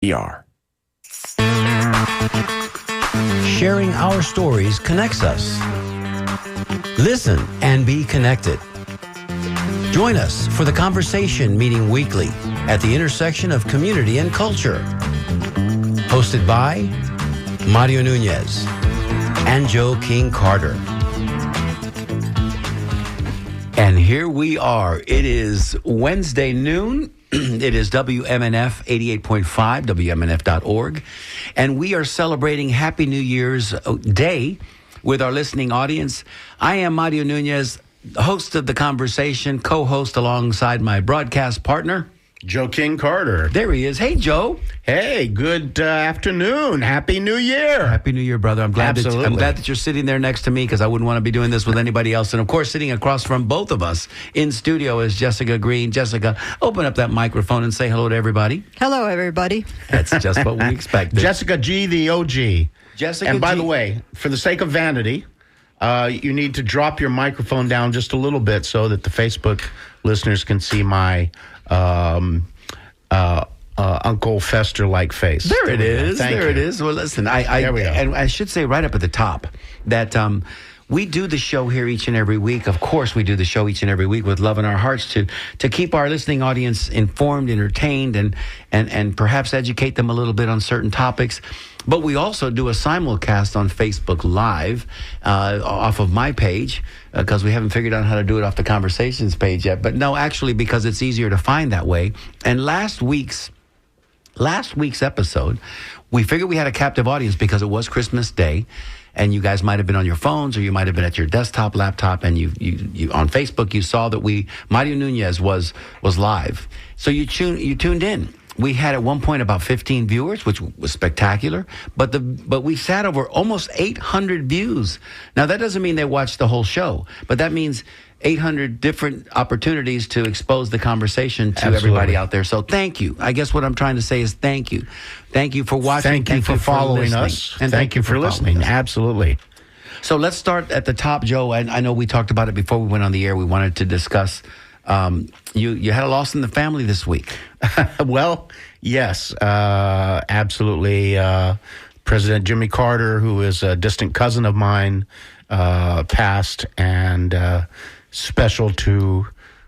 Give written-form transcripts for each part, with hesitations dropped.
ER. Sharing our stories connects us. Listen and be connected. Join us for the conversation meeting weekly at the intersection of community and culture. Hosted by Mario Nunez and Joe King Carter. And here we are. It is Wednesday noon. It is WMNF 88.5, WMNF.org. And we are celebrating Happy New Year's Day with our listening audience. I am Mario Nunez, host of the conversation, co-host alongside my broadcast partner, Joe King Carter. There he is. Hey, Joe. Hey, good afternoon. Happy New Year. Happy New Year, brother. I'm glad Absolutely. that you're sitting there next to me because I wouldn't want to be doing this with anybody else. And, of course, sitting across from both of us in studio is Jessica Green. Jessica, open up that microphone and say hello to everybody. Hello, everybody. That's just what we expected. Jessica G, the OG. Jessica And by G. the way, for the sake of vanity, you need to drop your microphone down just a little bit so that the Facebook listeners can see my Uncle Fester-like face. There it is. Thank There you. it is. Well, listen, There we go. And I should say right up at the top that we do the show here each and every week. Of course, we do the show each and every week with love in our hearts to keep our listening audience informed, entertained, and perhaps educate them a little bit on certain topics. But we also do a simulcast on Facebook Live off of my page because we haven't figured out how to do it off the Conversations page yet. But no, actually, because it's easier to find that way. And last week's episode, we figured we had a captive audience because it was Christmas Day, and you guys might have been on your phones or you might have been at your desktop, laptop, and you on Facebook you saw that Mario Nunez was live. So you tuned in. We had at one point about 15 viewers, which was spectacular, but we sat over almost 800 views. Now that doesn't mean they watched the whole show, but that means 800 different opportunities to expose the conversation to everybody out there. So thank you. I guess what I'm trying to say is thank you. Thank you for watching. Thank you for following listening. us. And thank you for listening. following us. Absolutely. So let's start at the top, Joe. And I know we talked about it before we went on the air. We wanted to discuss, you had a loss in the family this week. Well, yes, absolutely. President Jimmy Carter, who is a distant cousin of mine, passed, and special to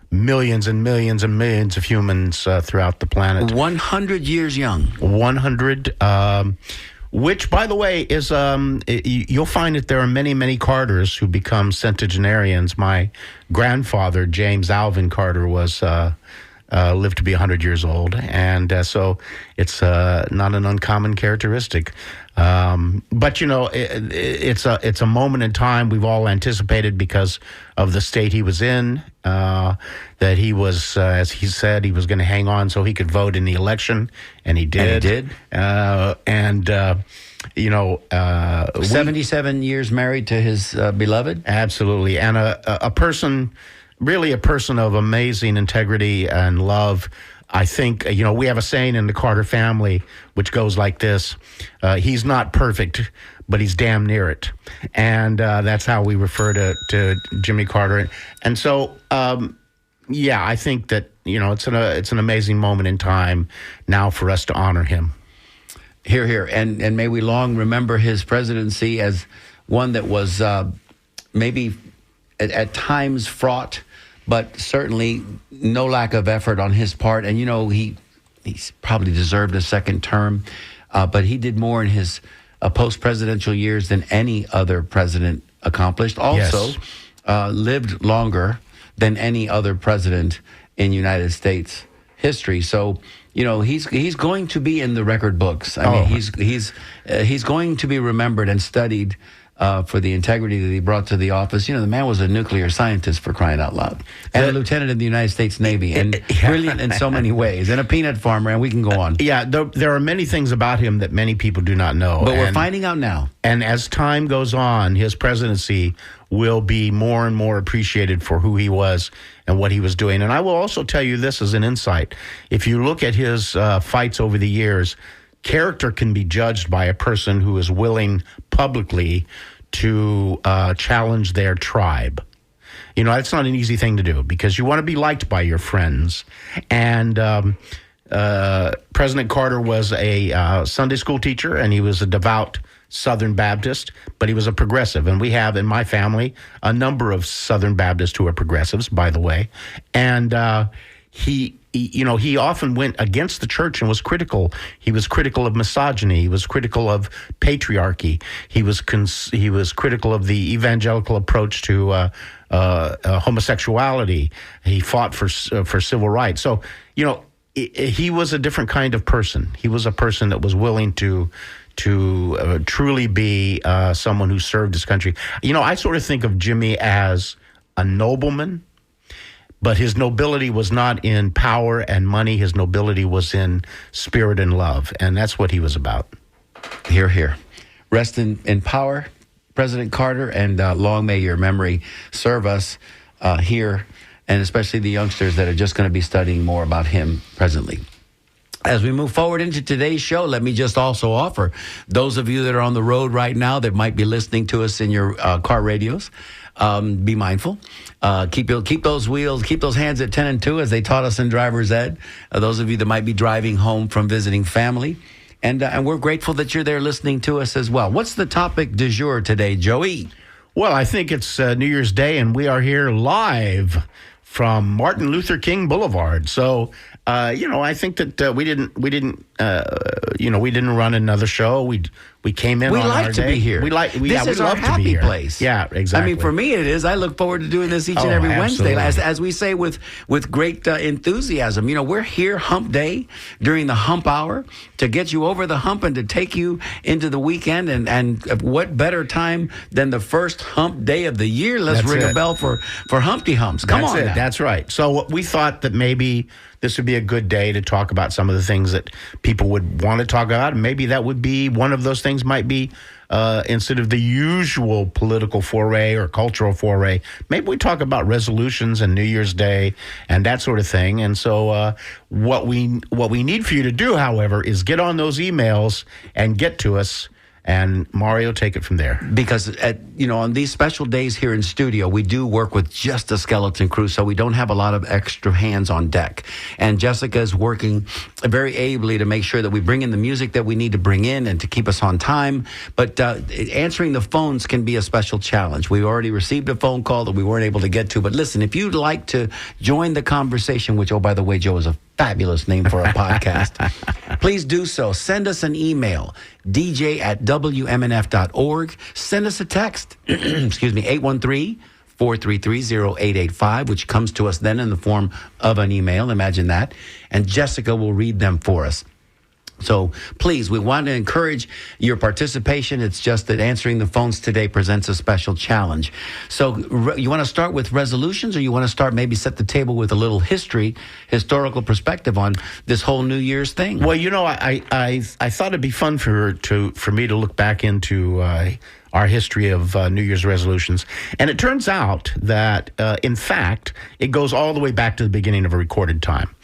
millions and millions and millions of humans throughout the planet. 100 years young. 100, which, by the way, is you'll find that there are many, many Carters who become centenarians. My grandfather, James Alvin Carter, was lived to be 100 years old, and so it's not an uncommon characteristic. But you know, it's a moment in time we've all anticipated because of the state he was in. That he was, as he said, he was going to hang on so he could vote in the election, and he did. You know, 77 years married to his beloved. Absolutely, and a person. Really a person of amazing integrity and love. I think, you know, we have a saying in the Carter family, which goes like this: he's not perfect, but he's damn near it. And that's how we refer to Jimmy Carter. And so, yeah, I think that, you know, it's an amazing moment in time now for us to honor him. Hear, hear. And may we long remember his presidency as one that was maybe at times fraught, but certainly no lack of effort on his part. And, you know, he's probably deserved a second term, but he did more in his post-presidential years than any other president accomplished. Also, lived longer than any other president in United States history. So, you know, he's going to be in the record books. I mean, he's going to be remembered and studied for the integrity that he brought to the office. You know, the man was a nuclear scientist, for crying out loud, and a lieutenant in the United States Navy, and brilliant in so many ways, and a peanut farmer, and we can go on. Yeah, there are many things about him that many people do not know. But we're finding out now. And as time goes on, his presidency will be more and more appreciated for who he was and what he was doing. And I will also tell you this as an insight. If you look at his fights over the years, character can be judged by a person who is willing publicly to challenge their tribe. You know, that's not an easy thing to do because you want to be liked by your friends. And President Carter was a Sunday school teacher, and he was a devout Southern Baptist, but he was a progressive. And we have in my family a number of Southern Baptists who are progressives, by the way. And he often went against the church and was critical. He was critical of misogyny. He was critical of patriarchy. He was critical of the evangelical approach to homosexuality. He fought for civil rights. So, he was a different kind of person. He was a person that was willing to truly be someone who served his country. I sort of think of Jimmy as a nobleman, but his nobility was not in power and money. His nobility was in spirit and love, and that's what he was about. Hear, hear. Rest in power, President Carter, and long may your memory serve us here, and especially the youngsters that are just going to be studying more about him presently. As we move forward into today's show, let me just also offer those of you that are on the road right now that might be listening to us in your car radios, be mindful. Keep those wheels, keep those hands at 10 and 2 as they taught us in driver's ed. Those of you that might be driving home from visiting family. And we're grateful that you're there listening to us as well. What's the topic du jour today, Joey? Well, I think it's New Year's Day, and we are here live from Martin Luther King Boulevard. So, I think that we didn't run another show. We came in. We on like our to day. be here. This is our happy place. Yeah, exactly. I mean, for me, it is. I look forward to doing this each and every Wednesday, as we say with great enthusiasm. We're here Hump Day during the Hump Hour to get you over the hump and to take you into the weekend. And what better time than the first Hump Day of the year? Let's ring a bell for Humpty Humps. Come on, now. That's right. So we thought that maybe this would be a good day to talk about some of the things that people would want to talk about. And maybe that would be one of those things might be instead of the usual political foray or cultural foray, maybe we talk about resolutions and New Year's Day and that sort of thing. And so what we need for you to do, however, is get on those emails and get to us. And Mario, take it from there. Because on these special days here in studio, we do work with just a skeleton crew, so we don't have a lot of extra hands on deck. And Jessica is working very ably to make sure that we bring in the music that we need to bring in and to keep us on time. But answering the phones can be a special challenge. We already received a phone call that we weren't able to get to. But listen, if you'd like to join the conversation, which, oh, by the way, Joe, is a fabulous name for a podcast, please do so. Send us an email, dj@wmnf.org. Send us a text, 813-433-0885, which comes to us then in the form of an email. Imagine that. And Jessica will read them for us. So please, we want to encourage your participation. It's just that answering the phones today presents a special challenge. So you want to start with resolutions, or you want to start maybe set the table with a little historical perspective on this whole New Year's thing? Well, I thought it'd be fun for me to look back into our history of New Year's resolutions. And it turns out that, in fact, it goes all the way back to the beginning of a recorded time.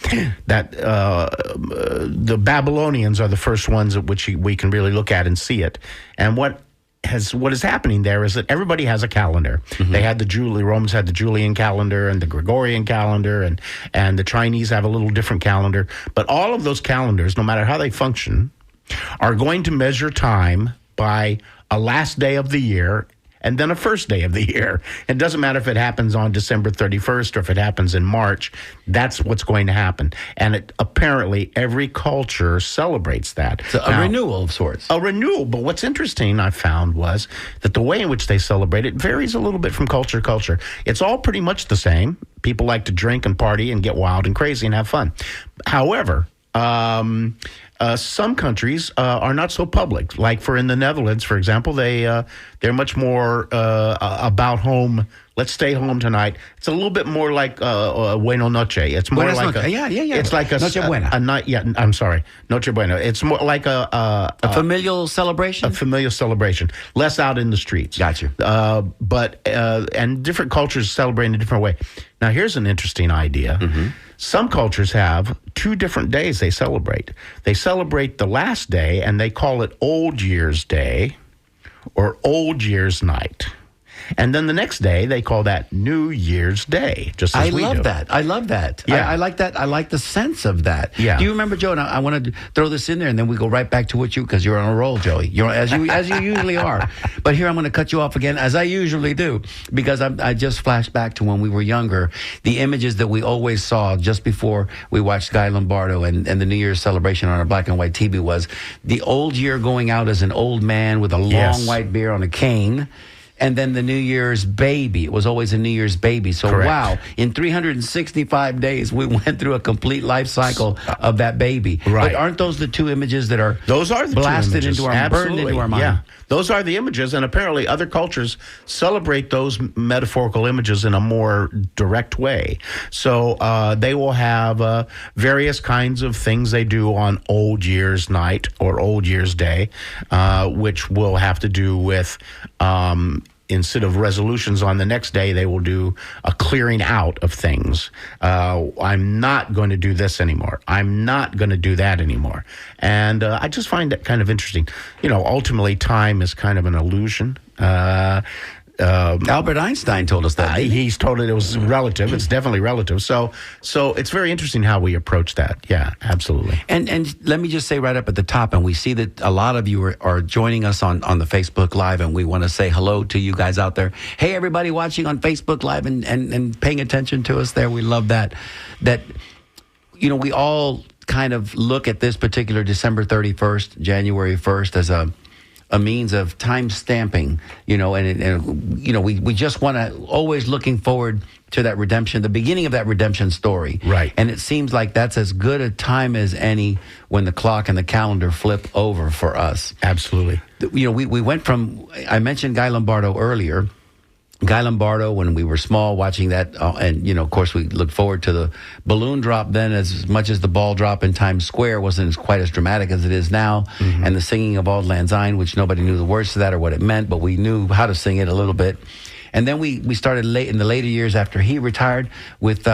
That the Babylonians are the first ones at which we can really look at and see it. And what is happening there is that everybody has a calendar. Mm-hmm. They had the Romans had the Julian calendar and the Gregorian calendar, and the Chinese have a little different calendar. But all of those calendars, no matter how they function, are going to measure time by a last day of the year and then a first day of the year. It doesn't matter if it happens on December 31st or if it happens in March. That's what's going to happen. And apparently every culture celebrates that. So a renewal of sorts. A renewal. But what's interesting, I found, was that the way in which they celebrate it varies a little bit from culture to culture. It's all pretty much the same. People like to drink and party and get wild and crazy and have fun. However, some countries are not so public. Like in the Netherlands, for example, they're much more about home. Let's stay home tonight. It's a little bit more like Buena Noche. It's more Buenas like noche. Yeah. It's like a Noche Buena. A night. Yeah, I'm sorry, Noche Buena. It's more like a familial celebration. A familial celebration. Less out in the streets. Gotcha. But different cultures celebrate in a different way. Now, here's an interesting idea. Mm-hmm. Some cultures have 2 different days they celebrate. They celebrate the last day, and they call it Old Year's Day or Old Year's Night. And then the next day, they call that New Year's Day, just as we do. I love that. I love that. Yeah. I like that. I like the sense of that. Yeah. Do you remember, Joe? And I want to throw this in there, and then we go right back to what you, because you're on a roll, Joey. You're as you usually are. But here I'm going to cut you off again, as I usually do, because I just flashed back to when we were younger. The images that we always saw just before we watched Guy Lombardo and the New Year's celebration on our black and white TV was the old year going out as an old man with a long white beard on a cane. And then the New Year's baby. It was always a New Year's baby. So, Correct. wow, in 365 days, we went through a complete life cycle of that baby. Right. But aren't those the two images that are Those are the blasted two images. into our, burned into our mind? Yeah. Those are the images, and apparently other cultures celebrate those metaphorical images in a more direct way. So they will have various kinds of things they do on Old Year's Night or Old Year's Day, which will have to do with instead of resolutions on the next day, they will do a clearing out of things. I'm not going to do this anymore. I'm not going to do that anymore. And I just find that kind of interesting. You know, ultimately, time is kind of an illusion. Albert Einstein told us that. He's told it was relative. It's definitely relative. So it's very interesting how we approach that. Yeah, absolutely. And let me just say right up at the top, and we see that a lot of you are joining us on the Facebook Live, and we want to say hello to you guys out there. Hey, everybody watching on Facebook Live and paying attention to us there. We love that. That, you know, we all kind of look at this particular December 31st, January 1st as a means of time stamping, you know, and you know, we just want to always looking forward to that redemption, the beginning of that redemption story. Right. And it seems like that's as good a time as any when the clock and the calendar flip over for us. Absolutely. You know, we went from, I mentioned Guy Lombardo earlier. Guy Lombardo, when we were small, watching that, and, you know, of course, we looked forward to the balloon drop then as much as the ball drop in Times Square wasn't quite as dramatic as it is now. Mm-hmm. And the singing of Auld Lang Syne, which nobody knew the words to that or what it meant, but we knew how to sing it a little bit. And then we started late in the later years after he retired with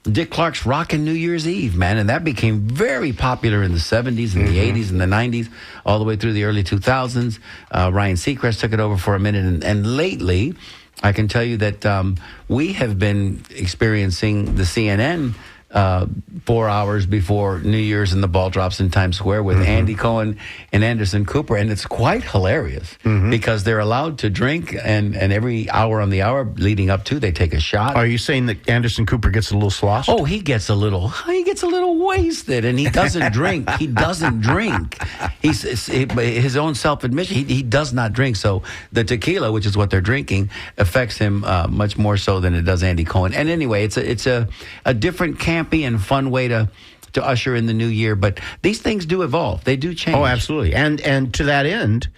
Dick Clark's Rockin' New Year's Eve, man. And that became very popular in the 70s and the 80s and the 90s, all the way through the early 2000s. Ryan Seacrest took it over for a minute. And lately, I can tell you that we have been experiencing the CNN 4 hours before New Year's and the ball drops in Times Square with Andy Cohen and Anderson Cooper. And it's quite hilarious because they're allowed to drink and every hour on the hour leading up to, they take a shot. Are you saying that Anderson Cooper gets a little sloshed? Oh, he gets a little wasted, and he doesn't drink. He doesn't drink. His own self-admission, he does not drink. So the tequila, which is what they're drinking, affects him much more so than it does Andy Cohen. And anyway, it's a different campy and fun way to usher in the new year. But these things do evolve. They do change. Oh, absolutely. And to that end,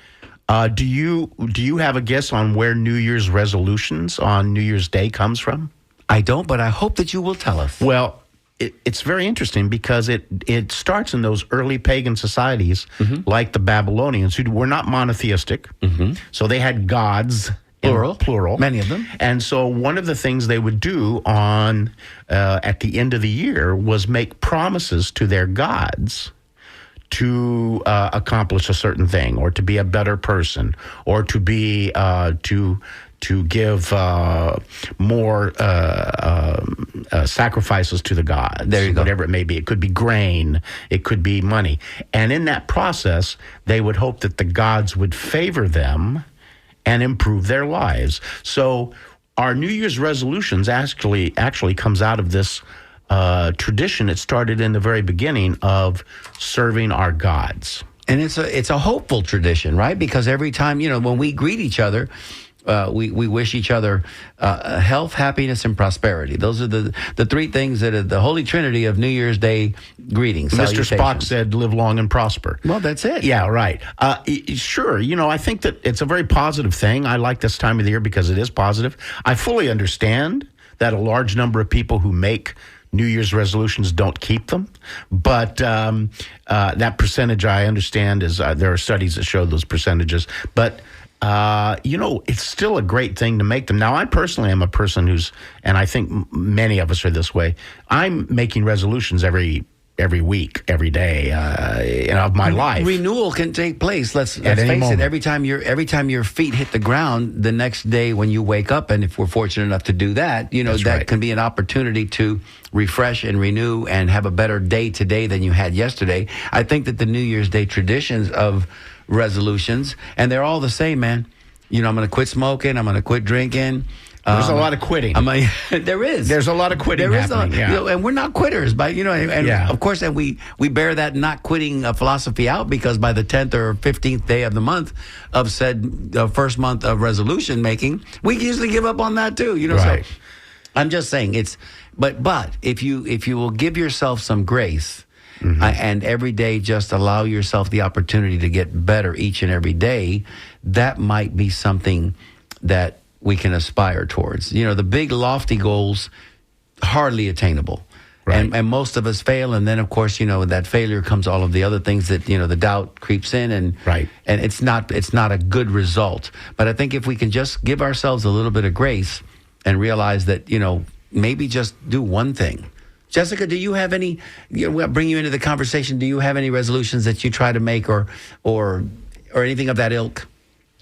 do you have a guess on where New Year's resolutions on New Year's Day comes from? I don't, but I hope that you will tell us. Well, it's very interesting because it starts in those early pagan societies like the Babylonians, who were not monotheistic. So they had gods. Plural. Many of them. And so one of the things they would do on at the end of the year was make promises to their gods to accomplish a certain thing, or to be a better person, or to be to give more sacrifices to the gods. There you go. Whatever it may be. It could be grain. It could be money. And in that process, they would hope that the gods would favor them and improve their lives. So our New Year's resolutions actually comes out of this tradition. It started in the very beginning of serving our gods. And it's a hopeful tradition, right? Because every time, you know, when we greet each other, we wish each other health, happiness, and prosperity. Those are the three things that are the holy trinity of New Year's Day greetings. Mr. Spock said, "Live long and prosper." Well, that's it. Yeah, right. Sure. You know, I think that it's a very positive thing. I like this time of the year because it is positive. I fully understand that a large number of people who make New Year's resolutions don't keep them. But that percentage, I understand, is there are studies that show those percentages. But you know, it's still a great thing to make them. Now, I personally am a person and I think many of us are this way, I'm making resolutions every every week, every day of my life. Renewal can take place. Let's any face moment. it. Every time your feet hit the ground, the next day when you wake up, and if we're fortunate enough to do that, That's that right. can be an opportunity to refresh and renew and have a better day today than you had yesterday. I think that the New Year's Day traditions of resolutions, and they're all the same, man. I'm going to quit smoking. I'm going to quit drinking. There's a lot of quitting. There is. There's a lot of quitting happening. And we're not quitters, but and Yeah. of course, and we bear that not quitting philosophy out, because by the 10th or 15th day of the month of said first month of resolution making, we usually give up on that too. Right. So I'm just saying but if you will give yourself some grace. And every day just allow yourself the opportunity to get better each and every day, that might be something that we can aspire towards. The big lofty goals, hardly attainable. Right. And most of us fail. And then, of course, with that failure comes all of the other things that, the doubt creeps in. And Right. and it's not a good result. But I think if we can just give ourselves a little bit of grace and realize that, maybe just do one thing. Jessica, do you have any, we'll bring you into the conversation, do you have any resolutions that you try to make or anything of that ilk?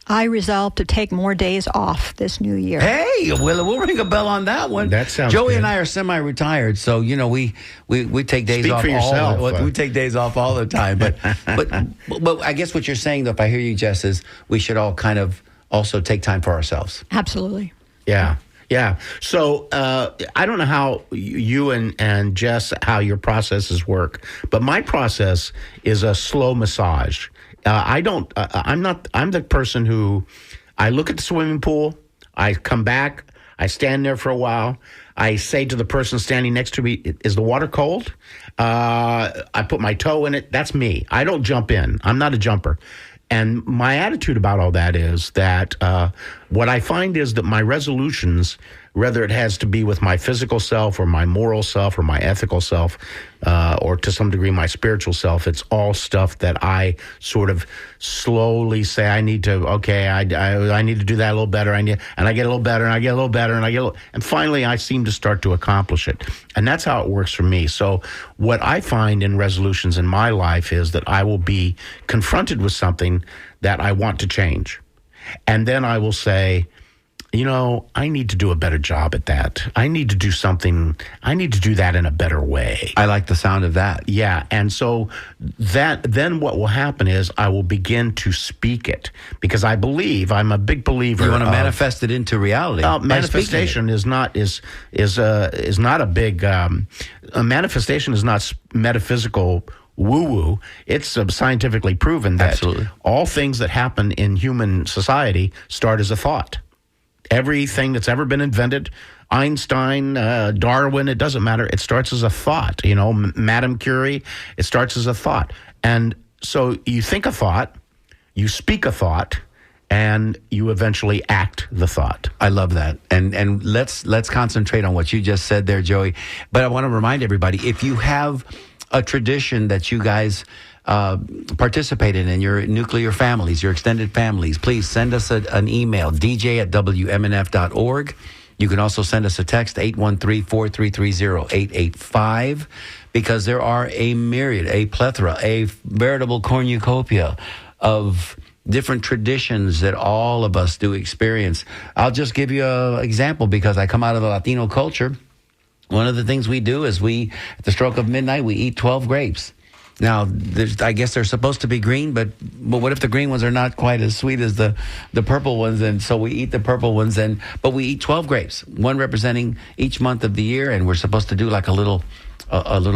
I resolved to take more days off this new year. Hey, we'll ring a bell on that one. That sounds Joey good. and I are semi-retired, so we take days Speak off. for yourself. We take days off all the time. But I guess what you're saying, though, if I hear you, Jess, is we should all kind of also take time for ourselves. Absolutely. Yeah. Yeah. So I don't know how you and Jess, how your processes work, but my process is a slow massage. I'm the person who, I look at the swimming pool, I come back, I stand there for a while, I say to the person standing next to me, is the water cold? I put my toe in it. That's me. I don't jump in. I'm not a jumper. And my attitude about all that is that what I find is that my resolutions, whether it has to be with my physical self or my moral self or my ethical self, or to some degree my spiritual self, it's all stuff that I sort of slowly say, I need to do that a little better. And I get a little better, and I get a little better, and finally I seem to start to accomplish it. And that's how it works for me. So what I find in resolutions in my life is that I will be confronted with something that I want to change. And then I will say, I need to do a better job at that. I need to do something. I need to do that in a better way. I like the sound of that. Yeah. And so then what will happen is I will begin to speak it, because I'm a big believer. You want to of, manifest it into reality. Manifestation is not a big, a manifestation is not metaphysical woo-woo. It's scientifically proven that Absolutely. all things that happen in human society start as a thought. Everything that's ever been invented, Einstein, Darwin, it doesn't matter. It starts as a thought. Madame Curie, it starts as a thought. And so you think a thought, you speak a thought, and you eventually act the thought. I love that. And let's concentrate on what you just said there, Joey. But I want to remind everybody, if you have a tradition that you guys participate in your nuclear families, your extended families, please send us an email, dj@wmnf.org. You can also send us a text, 813-433-0885, because there are a myriad, a plethora, a veritable cornucopia of different traditions that all of us do experience. I'll just give you an example, because I come out of the Latino culture. One of the things we do is at the stroke of midnight, we eat 12 grapes. Now, I guess they're supposed to be green, but what if the green ones are not quite as sweet as the purple ones? And so we eat the purple ones, but we eat 12 grapes, one representing each month of the year, and we're supposed to do like a little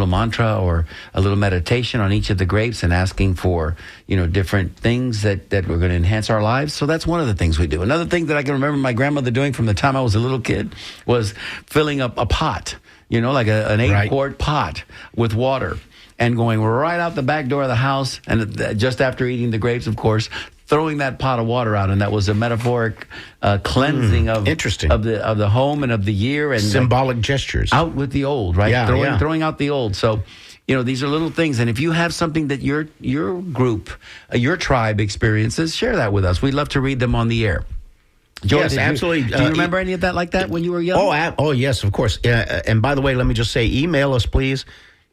mantra or a little meditation on each of the grapes and asking for, different things that we're going to enhance our lives. So that's one of the things we do. Another thing that I can remember my grandmother doing from the time I was a little kid was filling up a pot, like an 8-quart pot with water, and going right out the back door of the house, and just after eating the grapes, of course, throwing that pot of water out, and that was a metaphoric cleansing of the home and of the year, and symbolic gestures. Out with the old, right? Yeah, throwing out the old. So, these are little things, and if you have something that your group, your tribe experiences, share that with us. We'd love to read them on the air. Joey, yes, absolutely. Do you remember any of that like that when you were young? Oh, yes, of course. And by the way, let me just say, email us, please.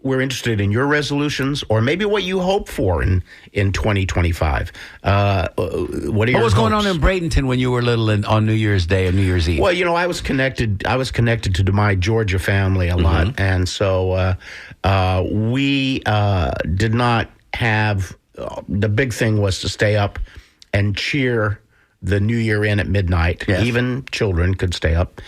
we're interested in your resolutions, or maybe what you hope for in 2025. What are your What was going on hopes? in Bradenton when you were little on New Year's Day and New Year's Eve? Well, I was connected to my Georgia family a lot, and so we did not have. The big thing was to stay up and cheer the New Year in at midnight. Yes. Even children could stay up,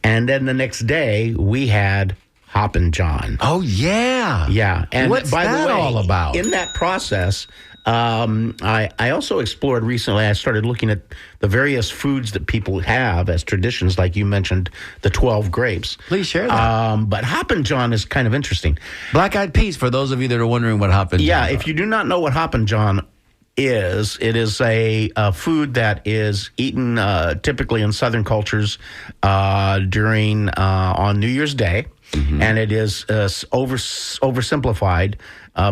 and then the next day we had Hoppin' John. Oh, yeah. Yeah, and what's by that the way, all about? in that process, I also explored recently. I started looking at the various foods that people have as traditions, like you mentioned, the 12 grapes. Please share that. But Hoppin' John is kind of interesting. Black-eyed peas, for those of you that are wondering what happened. Yeah, if you do not know what Hoppin' John is, it is a food that is eaten typically in Southern cultures during on New Year's Day. And it is oversimplified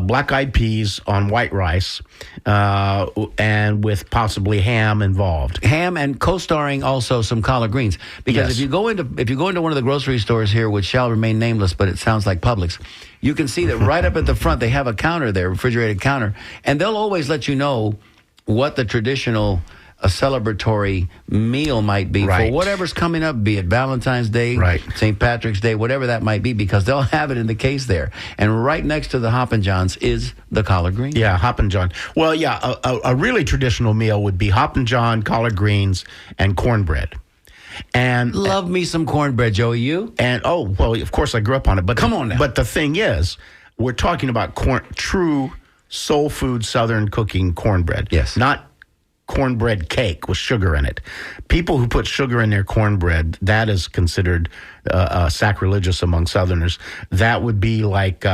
black-eyed peas on white rice, and with possibly ham involved. Ham and co-starring also some collard greens. Because Yes. if you go into one of the grocery stores here, which shall remain nameless, but it sounds like Publix, you can see that right up at the front they have a counter there, refrigerated counter, and they'll always let you know what the traditional a celebratory meal might be Right. for whatever's coming up, be it Valentine's Day, Right. St. Patrick's Day, whatever that might be, because they'll have it in the case there. And right next to the Hoppin' Johns is the collard green. Yeah, Hoppin' John. Well, yeah, a really traditional meal would be Hoppin' John, collard greens, and cornbread. And Love me some cornbread, Joey. You? oh, well, of course I grew up on it. But Come on now. But the thing is, we're talking about true soul food Southern cooking cornbread. Yes. Not cornbread cake with sugar in it. People who put sugar in their cornbread, that is considered sacrilegious among Southerners. That would be like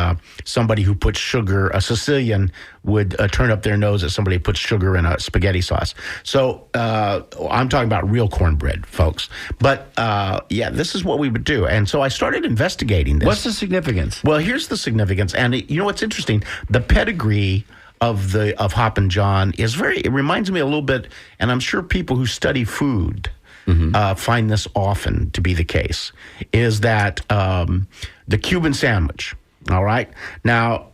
somebody who puts sugar, a Sicilian would turn up their nose at somebody who puts sugar in a spaghetti sauce. So I'm talking about real cornbread, folks. But yeah, this is what we would do. And so I started investigating this. What's the significance? Well, here's the significance. And you know what's interesting? The pedigree of Hoppin' John is it reminds me a little bit, and I'm sure people who study food find this often to be the case, is that the Cuban sandwich, all right? Now,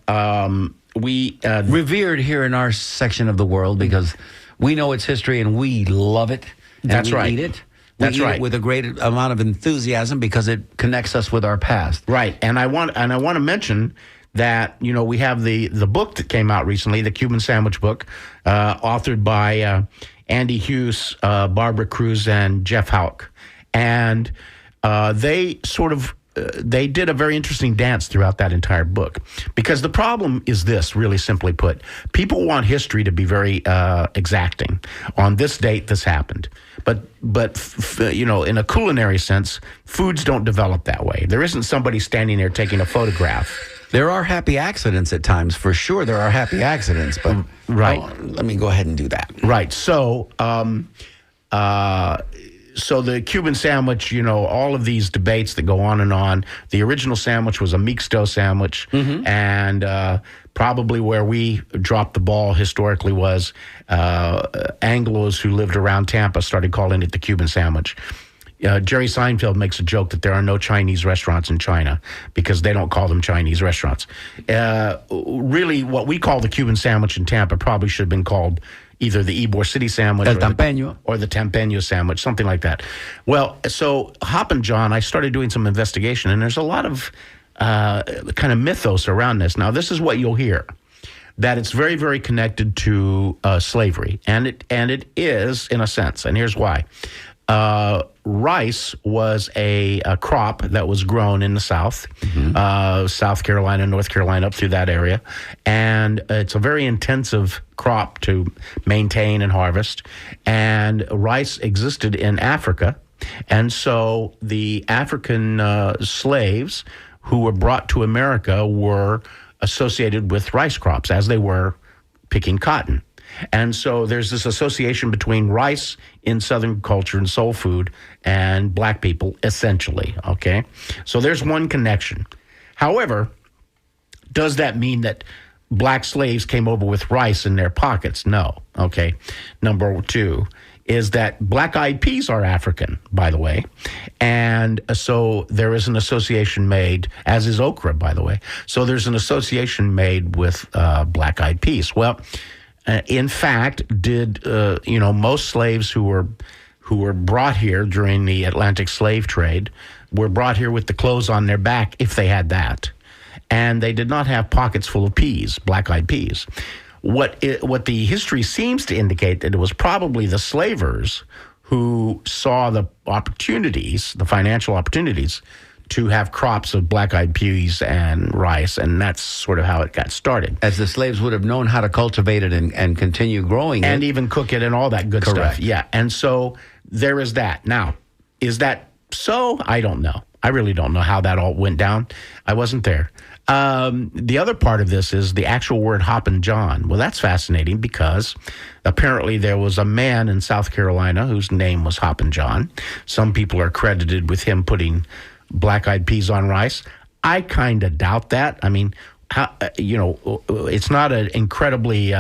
we... Revered here in our section of the world because we know its history and we love it. And That's we right. eat it. That's we eat right. it with a great amount of enthusiasm because it connects us with our past. Right, and I want to mention that we have the book that came out recently, the Cuban Sandwich book, authored by Andy Hughes, Barbara Cruz, and Jeff Houck, and they they did a very interesting dance throughout that entire book, because the problem is this, really simply put: people want history to be very exacting. On this date, this happened. But in a culinary sense, foods don't develop that way. There isn't somebody standing there taking a photograph. There are happy accidents at times, for sure. There are happy accidents, but Right. let me go ahead and do that. Right. So, so the Cuban sandwich, all of these debates that go on and on. The original sandwich was a mixto sandwich, and probably where we dropped the ball historically was Anglos who lived around Tampa started calling it the Cuban sandwich. Jerry Seinfeld makes a joke that there are no Chinese restaurants in China because they don't call them Chinese restaurants. Really, what we call the Cuban sandwich in Tampa probably should have been called either the Ybor City sandwich El Tempeño. or the Tempeño sandwich, something like that. Well, so Hoppin' John, I started doing some investigation, and there's a lot of kind of mythos around this. Now, this is what you'll hear, that it's very, very connected to slavery, and it is in a sense, and here's why. Rice was a crop that was grown in the South, South Carolina, North Carolina, up through that area. And it's a very intensive crop to maintain and harvest. And rice existed in Africa. And so the African slaves who were brought to America were associated with rice crops as they were picking cotton. And so there's this association between rice in Southern culture and soul food and black people, essentially, okay? So there's one connection. However, does that mean that black slaves came over with rice in their pockets? No, okay? Number two, is that black-eyed peas are African, by the way. And so there is an association made, as is okra, by the way. So there's an association made with black-eyed peas. Well, in fact, most slaves who were brought here during the Atlantic slave trade were brought here with the clothes on their back, if they had that. And they did not have pockets full of peas, black-eyed peas. What the history seems to indicate that it was probably the slavers who saw the opportunities, the financial opportunities, to have crops of black-eyed peas and rice, and that's sort of how it got started. As the slaves would have known how to cultivate it and continue growing and even cook it and all that good Correct. stuff. Yeah, and so there is that. Now, is that so? I don't know. I really don't know how that all went down. I wasn't there. The other part of this is the actual word Hoppin' John. Well, that's fascinating because apparently there was a man in South Carolina whose name was Hoppin' John. Some people are credited with him putting black-eyed peas on rice. I kind of doubt that. I mean, it's not an incredibly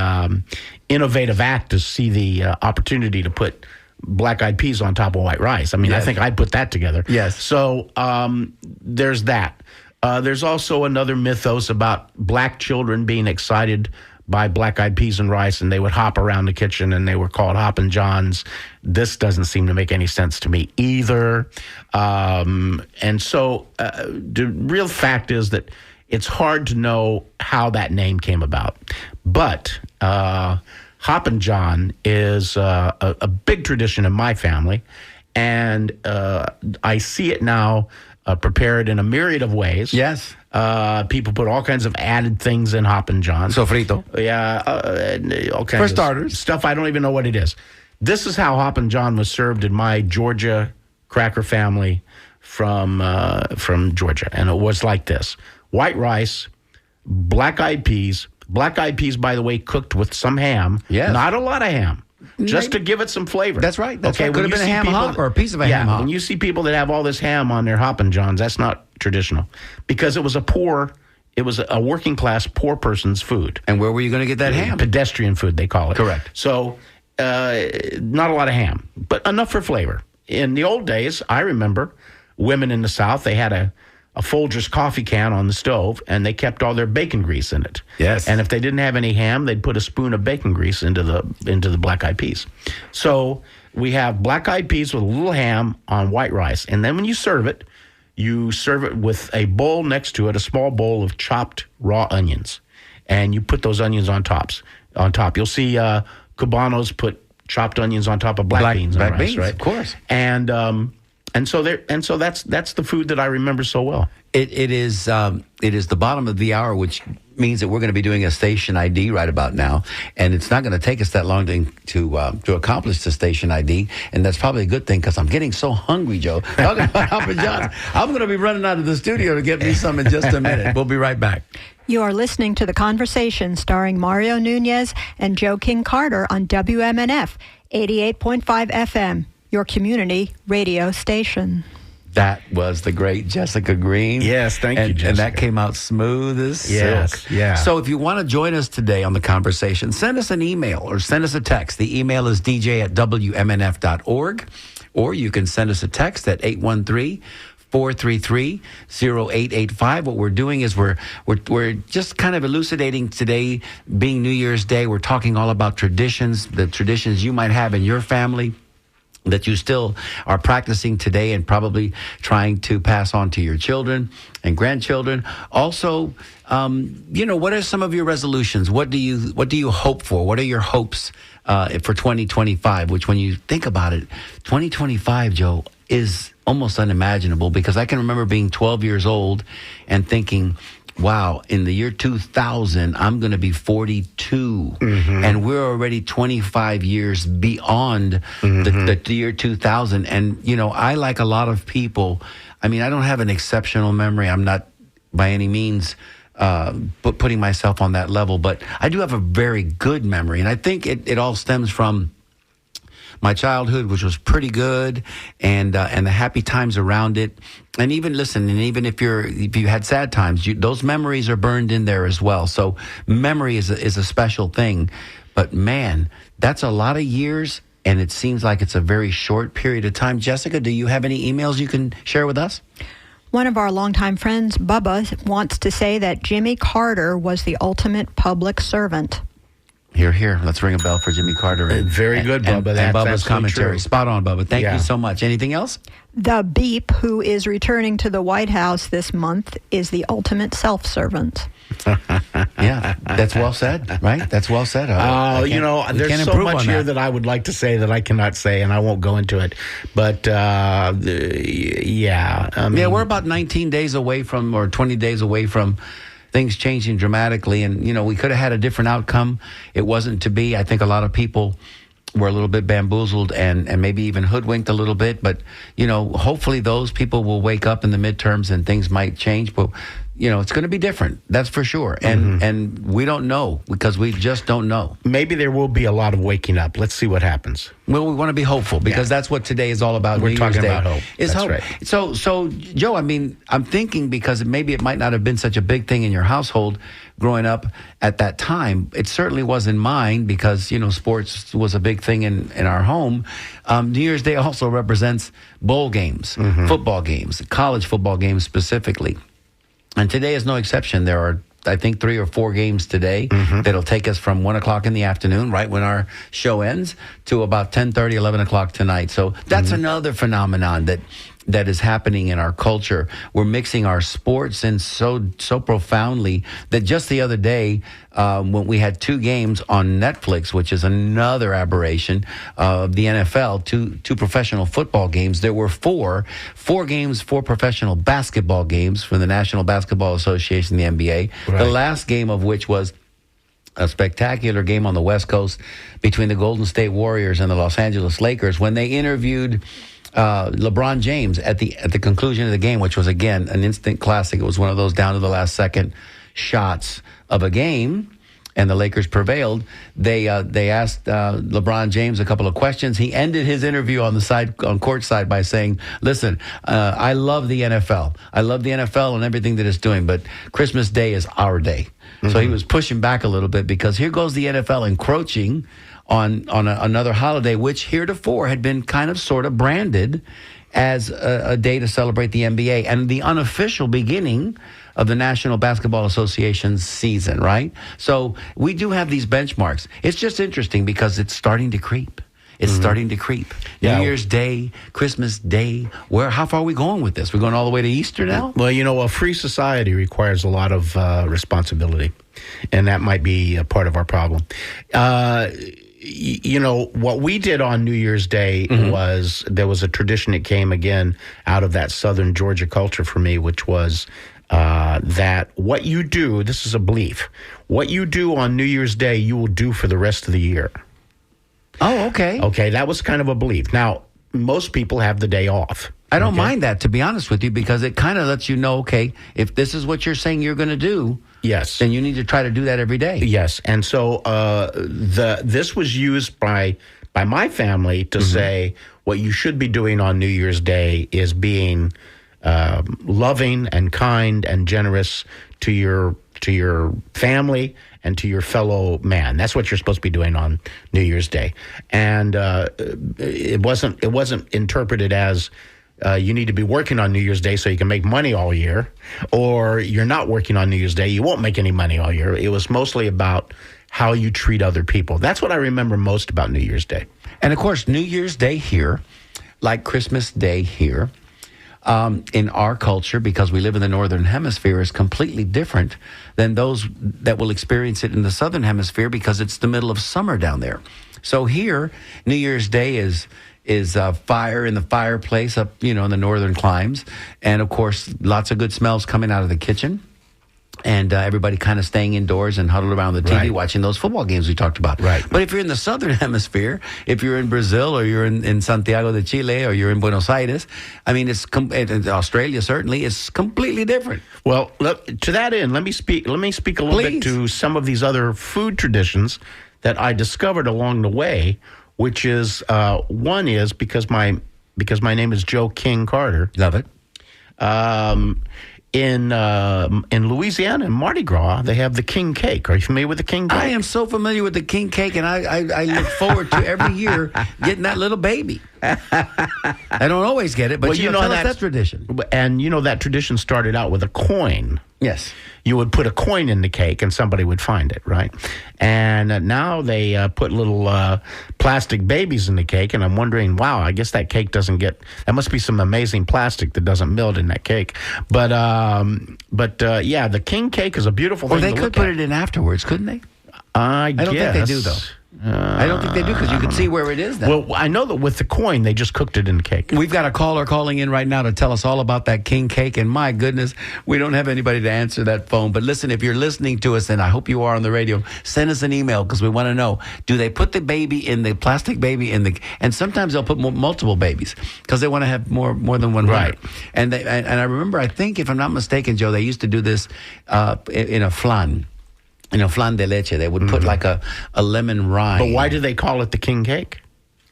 innovative act to see the opportunity to put black-eyed peas on top of white rice. I mean, yes. I think I'd put that together. Yes. So there's that. There's also another mythos about black children being excited by black-eyed peas and rice, and they would hop around the kitchen, and they were called Hoppin' Johns. This doesn't seem to make any sense to me either. And so the real fact is that it's hard to know how that name came about. But Hoppin' John is a big tradition in my family, and I see it now prepared in a myriad of ways. Yes. People put all kinds of added things in Hoppin' John. Sofrito. Yeah. All kinds For starters. Stuff I don't even know what it is. This is how Hoppin' John was served in my Georgia cracker family from Georgia. And it was like this. White rice, black-eyed peas. Black-eyed peas, by the way, cooked with some ham. Yes. Not a lot of ham. Just to give it some flavor. That's right. That's okay, right. Could have been a ham hock or a piece of a ham hock. When you see people that have all this ham on their Hoppin' Johns, that's not traditional. Because it was a working class, poor person's food. And where were you going to get that ham? Pedestrian food, they call it. Correct. So, not a lot of ham, but enough for flavor. In the old days, I remember women in the South, they had a Folgers coffee can on the stove, and they kept all their bacon grease in it. Yes. And if they didn't have any ham, they'd put a spoon of bacon grease into the black-eyed peas. So we have black-eyed peas with a little ham on white rice. And then when you serve it with a bowl next to it, a small bowl of chopped raw onions. And you put those onions on top. You'll see Cubanos put chopped onions on top of black beans on rice, right? Of course. And so that's the food that I remember so well. It is the bottom of the hour, which means that we're going to be doing a station ID right about now, and it's not going to take us that long to accomplish the station ID, and that's probably a good thing because I'm getting so hungry, Joe. Talking about Hoppin' Johns, I'm going to be running out of the studio to get me some in just a minute. We'll be right back. You are listening to The Conversation starring Mario Nunez and Joe King Carter on WMNF 88.5 FM, your community radio station. That was the great Jessica Green. Yes, thank you, Jessica. And that came out smooth as silk. Yeah. So if you want to join us today on The Conversation, send us an email or send us a text. The email is dj@wmnf.org, or you can send us a text at 813-433-0885. What we're doing is we're just kind of elucidating today, being New Year's Day. We're talking all about traditions, the traditions you might have in your family that you still are practicing today and probably trying to pass on to your children and grandchildren. Also, what are some of your resolutions? What do you hope for? What are your hopes for 2025? Which, when you think about it, 2025, Joe, is almost unimaginable, because I can remember being 12 years old and thinking, wow, in the year 2000, I'm going to be 42. Mm-hmm. And we're already 25 years beyond the year 2000. And, I, like a lot of people, I mean, I don't have an exceptional memory. I'm not by any means putting myself on that level, but I do have a very good memory. And I think it all stems from my childhood, which was pretty good, and the happy times around it. And even if you had sad times, those memories are burned in there as well. So memory is a special thing. But man, that's a lot of years and it seems like it's a very short period of time. Jessica, do you have any emails you can share with us? One of our longtime friends, Bubba, wants to say that Jimmy Carter was the ultimate public servant. Here. Let's ring a bell for Jimmy Carter. Very good, Bubba. And That's Bubba's commentary. true. Spot on, Bubba. Thank you so much. Anything else? The Beep, who is returning to the White House this month, is the ultimate self-servant. Yeah, that's well said, right? That's well said. There's so much here that I would like to say that I cannot say, and I won't go into it. But, we're about 19 days away from, or 20 days away from things changing dramatically. And, we could have had a different outcome. It wasn't to be. I think a lot of people were a little bit bamboozled and maybe even hoodwinked a little bit. But, hopefully those people will wake up in the midterms and things might change. But, it's going to be different. That's for sure. And we don't know because we just don't know. Maybe there will be a lot of waking up. Let's see what happens. Well, we want to be hopeful because that's what today is all about. We're New talking Year's Day about hope. is That's hope. right. So, Joe, I'm thinking because maybe it might not have been such a big thing in your household growing up at that time. It certainly was in mine because, sports was a big thing in our home. New Year's Day also represents bowl games, football games, college football games specifically. And today is no exception. There are, I think, 3 or 4 games today that'll take us from 1 o'clock in the afternoon, right when our show ends, to about 10:30, 11 o'clock tonight. So that's another phenomenon that is happening in our culture. We're mixing our sports in so profoundly that just the other day, when we had 2 games on Netflix, which is another aberration of the NFL, two professional football games, there were 4 games, 4 professional basketball games from the National Basketball Association, the NBA, Right. the last game of which was a spectacular game on the West Coast between the Golden State Warriors and the Los Angeles Lakers when they interviewed LeBron James at the conclusion of the game, which was, again, an instant classic. It was one of those down to the last second shots of a game, and the Lakers prevailed. They asked LeBron James a couple of questions. He ended his interview on courtside by saying, "Listen, I love the NFL. I love the NFL and everything that it's doing, but Christmas Day is our day." So he was pushing back a little bit because here goes the NFL encroaching on another holiday, which heretofore had been kind of sort of branded as a day to celebrate the NBA and the unofficial beginning of the National Basketball Association's season, right? So we do have these benchmarks. It's just interesting because it's starting to creep. It's starting to creep. Yeah. New Year's Day, Christmas Day. How far are we going with this? We're going all the way to Easter now? Well, a free society requires a lot of responsibility, and that might be a part of our problem. What we did on New Year's Day was there was a tradition that came again out of that Southern Georgia culture for me, which was that what you do, this is a belief, what you do on New Year's Day, you will do for the rest of the year. Oh, okay. Okay, that was kind of a belief. Now, most people have the day off. I don't mind that, to be honest with you, because it kind of lets you know, okay, if this is what you're saying you're going to do, yes, then you need to try to do that every day. Yes, and so this was used by my family to say what you should be doing on New Year's Day is being loving and kind and generous to your family and to your fellow man. That's what you're supposed to be doing on New Year's Day. And it wasn't interpreted as you need to be working on New Year's Day so you can make money all year, or you're not working on New Year's Day, you won't make any money all year. It was mostly about how you treat other people. That's what I remember most about New Year's Day. And of course, New Year's Day here, like Christmas Day here, in our culture, because we live in the Northern Hemisphere, is completely different than those that will experience it in the Southern Hemisphere because it's the middle of summer down there. So here, New Year's Day is fire in the fireplace up, in the northern climes. And, of course, lots of good smells coming out of the kitchen. And everybody kind of staying indoors and huddled around the TV Right. watching those football games we talked about. Right. But if you're in the Southern Hemisphere, if you're in Brazil or you're in Santiago de Chile or you're in Buenos Aires, I mean, and Australia certainly, it's completely different. Well, to that end, let me speak a little bit to some of these other food traditions that I discovered along the way, which is one is because my name is Joe King Carter. Love it. in Louisiana, in Mardi Gras, they have the king cake. Are you familiar with the king cake? I am so familiar with the king cake, and I look forward to every year getting that little baby. I don't always get it, but Well, you know that's that tradition. And that tradition started out with a coin. Yes. You would put a coin in the cake and somebody would find it, right? And now they put little plastic babies in the cake, and I'm wondering, wow, I guess that cake doesn't get, that must be some amazing plastic that doesn't melt in that cake. But yeah, the king cake is a beautiful thing Or they to could look put at. it in afterwards, couldn't they? I don't think they do, though. I don't think they do, because you can see where it is now. Well, I know that with the coin, they just cooked it in the cake. We've got a caller calling in right now to tell us all about that king cake, and my goodness, we don't have anybody to answer that phone. But listen, if you're listening to us, and I hope you are on the radio, send us an email, because we want to know, do they put the baby in the plastic baby in the, and sometimes they'll put multiple babies, because they want to have more than one Right. And I remember, I think, if I'm not mistaken, Joe, they used to do this in a flan. Flan de leche. They would put like a lemon rind. But why do they call it the king cake?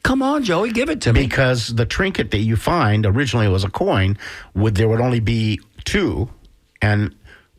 Come on, Joey, give it to me. Because the trinket that you find originally was a coin. There would only be two, and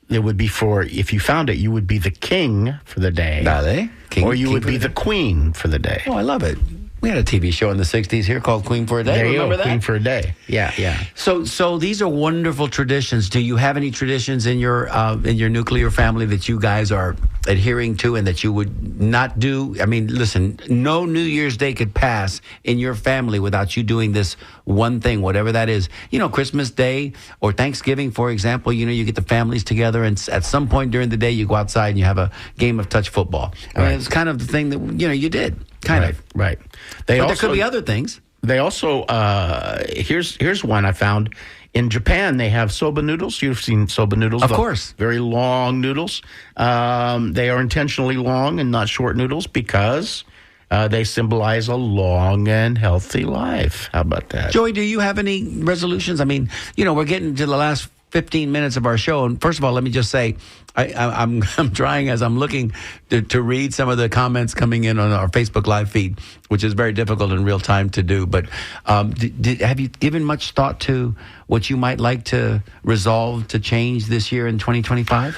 it would be for, if you found it, you would be the king for the day, Dale. or you would for be the queen for the day. Oh, I love it. We had a TV show in the 60s here called Queen for a Day. There you Remember go, that? queen for a day. Yeah. So these are wonderful traditions. Do you have any traditions in your nuclear family that you guys are adhering to and that you would not do? I mean, listen, no New Year's Day could pass in your family without you doing this one thing, whatever that is. Christmas Day or Thanksgiving, for example, you get the families together, and at some point during the day you go outside and you have a game of touch football. I mean, it's kind of the thing that, you did. Kind of. Right. But there could be other things. They also, here's one I found. In Japan, they have soba noodles. You've seen soba noodles. Of course. Very long noodles. They are intentionally long and not short noodles because they symbolize a long and healthy life. How about that? Joey, do you have any resolutions? I mean, we're getting to the last 15 minutes of our show. And first of all, let me just say, I'm trying, as I'm looking to read some of the comments coming in on our Facebook Live feed, which is very difficult in real time to do. But have you given much thought to what you might like to resolve to change this year in 2025?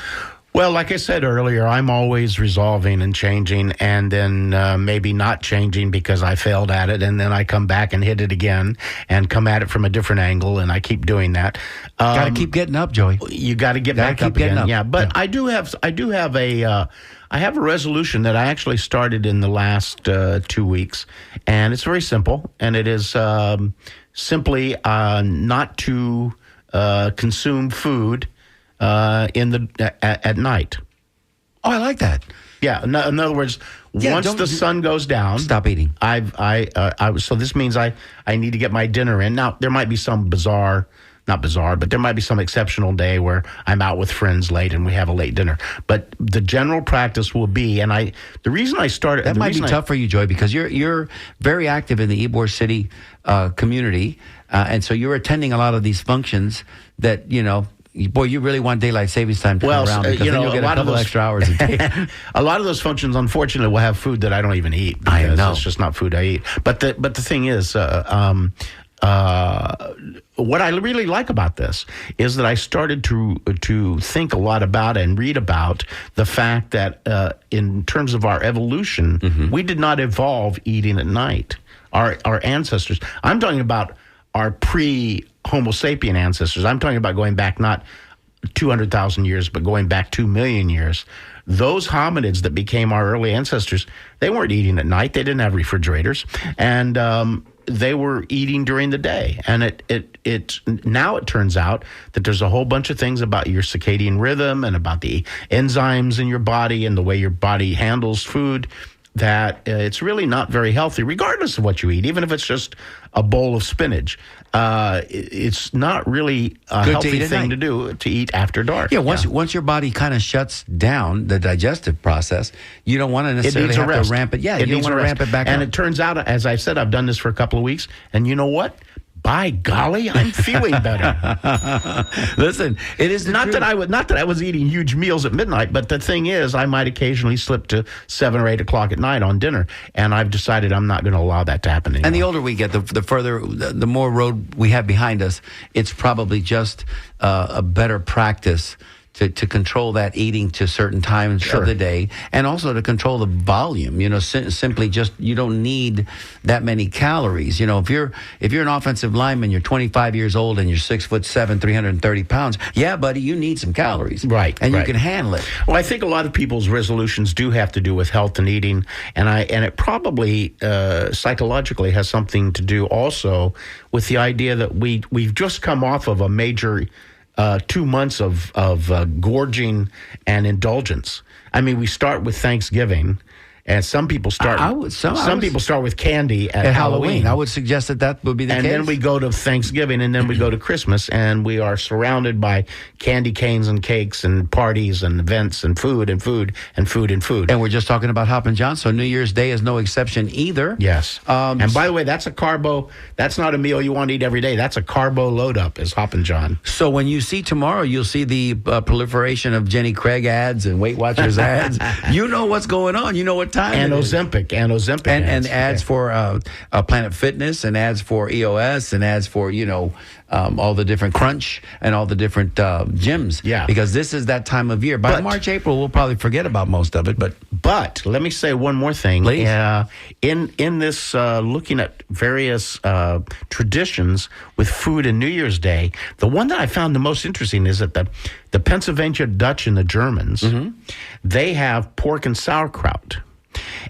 Well, like I said earlier, I'm always resolving and changing, and then maybe not changing because I failed at it, and then I come back and hit it again and come at it from a different angle, and I keep doing that. Got to keep getting up, Joey. You got to get back up again. Yeah, but I have a resolution that I actually started in the last 2 weeks, and it's very simple, and it is simply not to consume food at night. Oh, I like that. Yeah. In other words, once the sun goes down, stop eating. So this means I need to get my dinner in. Now there might be some not bizarre, but there might be some exceptional day where I'm out with friends late and we have a late dinner. But the general practice will be, and the reason I started that might be tough for you, Joy, because you're very active in the Ybor City community, and so you're attending a lot of these functions that Boy, you really want daylight savings time to come around, because then you'll get a couple extra hours a day. A lot of those functions, unfortunately, will have food that I don't even eat. I know. It's just not food I eat. But the thing is, what I really like about this is that I started to think a lot about and read about the fact that in terms of our evolution, we did not evolve eating at night. Our ancestors. I'm talking about our pre-Homo sapien ancestors. I'm talking about going back not 200,000 years, but going back 2 million years. Those hominids that became our early ancestors, they weren't eating at night. They didn't have refrigerators, and they were eating during the day. And now it turns out that there's a whole bunch of things about your circadian rhythm and about the enzymes in your body and the way your body handles food that it's really not very healthy, regardless of what you eat, even if it's just a bowl of spinach. It's not really a healthy thing to do, to eat after dark. Yeah, once your body kind of shuts down the digestive process, you don't want to necessarily have to ramp it. Yeah, you don't want to ramp it back up. And it turns out, as I said, I've done this for a couple of weeks, and you know what? by golly, I'm feeling better. Listen, it is Not that I was eating huge meals at midnight, but the thing is, I might occasionally slip to 7 or 8 o'clock at night on dinner, and I've decided I'm not going to allow that to happen anymore. And the older we get, the more road we have behind us. It's probably just a better practice to control that eating to certain times Sure. of the day, and also to control the volume. Simply just, you don't need that many calories. If you're an offensive lineman, you're 25 years old and you're 6'7", 330 pounds. Yeah, buddy, you need some calories, Right, And you right. can handle it. Well, I think a lot of people's resolutions do have to do with health and eating, and it probably psychologically has something to do also with the idea that we've just come off of a major 2 months of gorging and indulgence. I mean, we start with Thanksgiving, and some people start. People start with candy at Halloween. I would suggest that would be the case. And then we go to Thanksgiving, and then we go to Christmas, and we are surrounded by candy canes and cakes and parties and events and food and food and food and food. And we're just talking about Hoppin' John, so New Year's Day is no exception either. Yes. And by the way, that's a carbo. That's not a meal you want to eat every day. That's a carbo load up, is Hoppin' John. So when you see tomorrow, you'll see the proliferation of Jenny Craig ads and Weight Watchers ads. You know what's going on. You know what time And it is. Ozempic And ads for Planet Fitness, and ads for EOS, and ads for all the different Crunch and all the different gyms. Yeah. Because this is that time of year. By March, April, we'll probably forget about most of it. But let me say one more thing. Please. In this looking at various traditions with food and New Year's Day, the one that I found the most interesting is that the Pennsylvania Dutch and the Germans, they have pork and sauerkraut.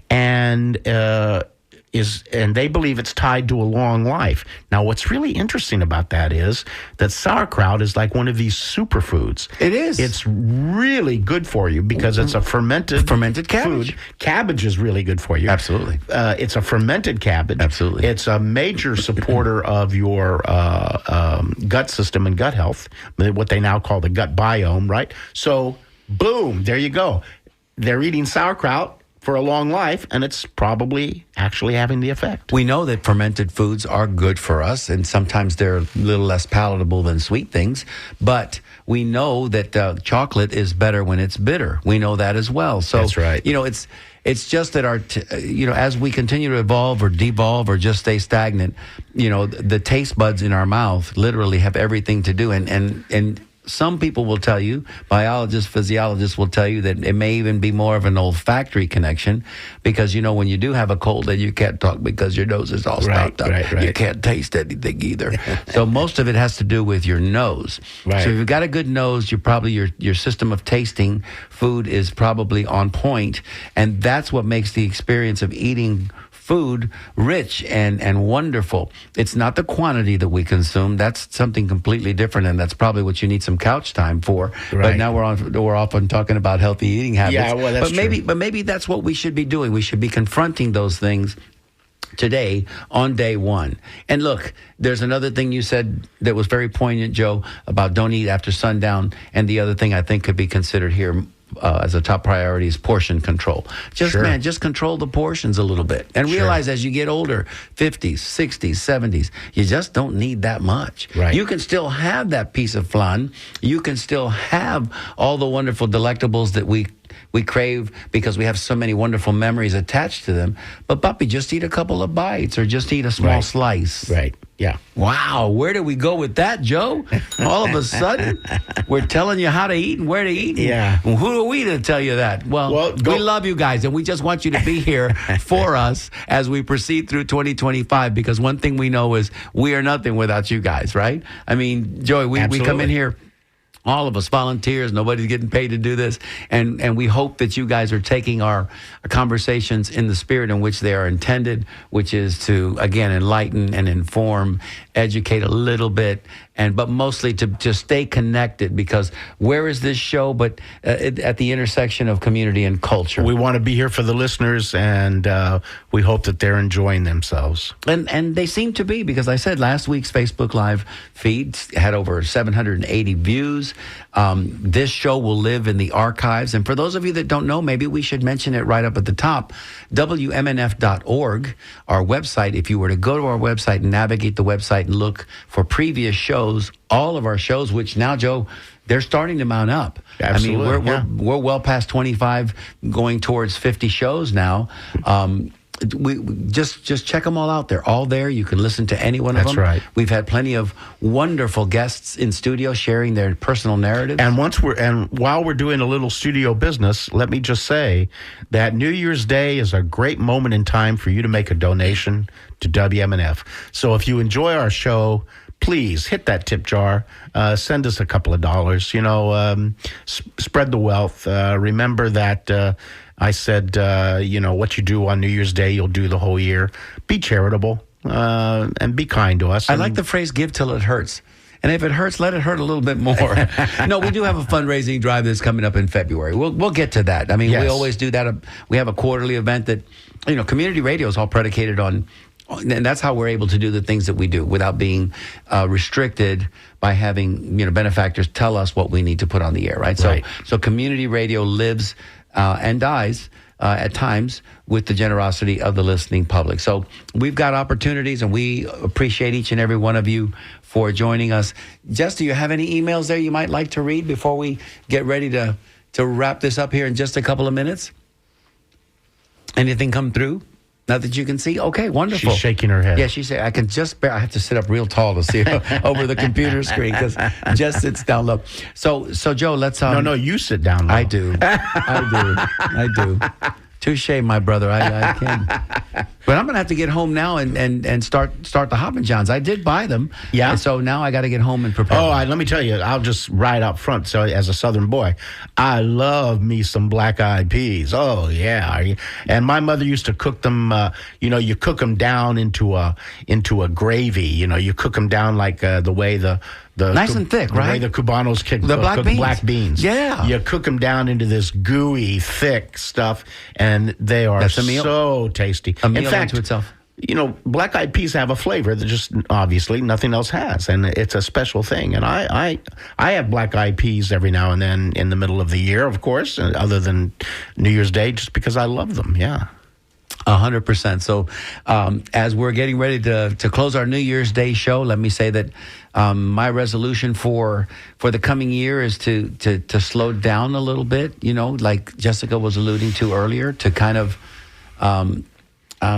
And they believe it's tied to a long life. Now, what's really interesting about that is that sauerkraut is like one of these superfoods. It is. It's really good for you because it's a fermented cabbage. food. Cabbage is really good for you. Absolutely. It's a fermented cabbage. Absolutely. It's a major supporter of your gut system and gut health, what they now call the gut biome, right? So, boom, there you go. They're eating sauerkraut for a long life, and it's probably actually having the effect. We know that fermented foods are good for us, and sometimes they're a little less palatable than sweet things, but we know that chocolate is better when it's bitter. We know that as well. So, that's right. It's just that as we continue to evolve or devolve or just stay stagnant, the taste buds in our mouth literally have everything to do. And some people will tell you, biologists, physiologists will tell you that it may even be more of an olfactory connection because, when you do have a cold, then you can't talk because your nose is all stopped up. Right. You can't taste anything either. So most of it has to do with your nose. Right. So if you've got a good nose, you're probably your system of tasting food is probably on point, and that's what makes the experience of eating food rich and wonderful. It's not the quantity that we consume. That's something completely different, and that's probably what you need some couch time for. Right. But now we're often talking about healthy eating habits. Yeah, well, that's true. But maybe that's what we should be doing. We should be confronting those things today on day one. And look, there's another thing you said that was very poignant, Joe, about don't eat after sundown. And the other thing I think could be considered here as a top priority is portion control. Just control the portions a little bit and realize as you get older, 50s, 60s, 70s, you just don't need that much. Right. You can still have that piece of flan. You can still have all the wonderful delectables that we crave because we have so many wonderful memories attached to them. But, puppy, just eat a couple of bites or just eat a small slice. Right. Yeah. Wow. Where do we go with that, Joe? All of a sudden, we're telling you how to eat and where to eat. Yeah. Who are we to tell you that? Well, we love you guys, and we just want you to be here for us as we proceed through 2025, because one thing we know is we are nothing without you guys, right? I mean, Joey, we come in here, all of us volunteers, nobody's getting paid to do this. And we hope that you guys are taking our conversations in the spirit in which they are intended, which is to, again, enlighten and inform, educate a little bit, but mostly to stay connected, because where is this show but at the intersection of community and culture? We want to be here for the listeners, and we hope that they're enjoying themselves. And they seem to be, because I said last week's Facebook Live feed had over 780 views. This show will live in the archives. And for those of you that don't know, maybe we should mention it right up at the top. WMNF.org, our website. If you were to go to our website and navigate the website and look for previous shows, all of our shows, which now, Joe, they're starting to mount up. Absolutely. I mean, we're well past 25, going towards 50 shows now. We just check them all out. They're all there. You can listen to any one of them. That's right. We've had plenty of wonderful guests in studio sharing their personal narratives. And while we're doing a little studio business, let me just say that New Year's Day is a great moment in time for you to make a donation to WMNF. So if you enjoy our show, please hit that tip jar. Send us a couple of dollars. Spread the wealth. Remember that I said, what you do on New Year's Day, you'll do the whole year. Be charitable and be kind to us. I like the phrase "give till it hurts." And if it hurts, let it hurt a little bit more. No, we do have a fundraising drive that's coming up in February. We'll get to that. I mean, Yes. We always do that. We have a quarterly event that, community radio is all predicated on. And that's how we're able to do the things that we do without being restricted by having benefactors tell us what we need to put on the air, right? Right. So community radio lives and dies at times with the generosity of the listening public. So we've got opportunities, and we appreciate each and every one of you for joining us. Jess, do you have any emails there you might like to read before we get ready to wrap this up here in just a couple of minutes? Anything come through? Not that you can see? Okay, wonderful. She's shaking her head. Yeah, she said, I have to sit up real tall to see over the computer screen, because Jess sits down low. So Joe, let's... No, you sit down low. I do. I do. Touche, my brother. I can. But I'm going to have to get home now and start the Hoppin' Johns. I did buy them. Yeah. And so now I got to get home and prepare. Let me tell you, I'll just right up front. So as a Southern boy, I love me some black eyed peas. Oh, yeah. And my mother used to cook them, you cook them down into a gravy. You cook them down like the way the nice and thick, right? The way the Cubanos cook black beans. Yeah. You cook them down into this gooey, thick stuff, and they are so tasty. A meal in fact, unto itself. Black eyed peas have a flavor that just obviously nothing else has, and it's a special thing. And I have black eyed peas every now and then in the middle of the year, of course, other than New Year's Day, just because I love them. Yeah. 100%. So as we're getting ready to close our New Year's Day show, let me say that my resolution for the coming year is to slow down a little bit, like Jessica was alluding to earlier, to kind of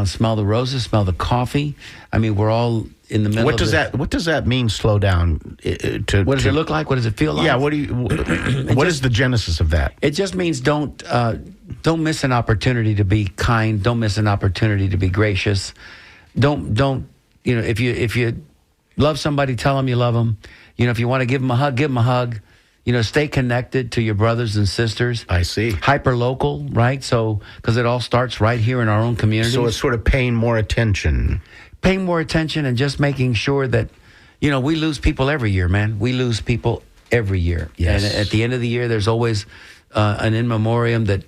smell the roses, smell the coffee. I mean, we're all in the middle of this. What does that mean, slow down? What does it look like? What does it feel like? Yeah, what is the genesis of that? It just means don't miss an opportunity to be kind. Don't miss an opportunity to be gracious. Don't if you love somebody, tell them you love them. If you want to give them a hug, give them a hug. Stay connected to your brothers and sisters. I see. Hyper local, right? So, because it all starts right here in our own community. So it's sort of paying more attention. Paying more attention and just making sure that, we lose people every year, man. We lose people every year. Yes. And at the end of the year, there's always an in memoriam that,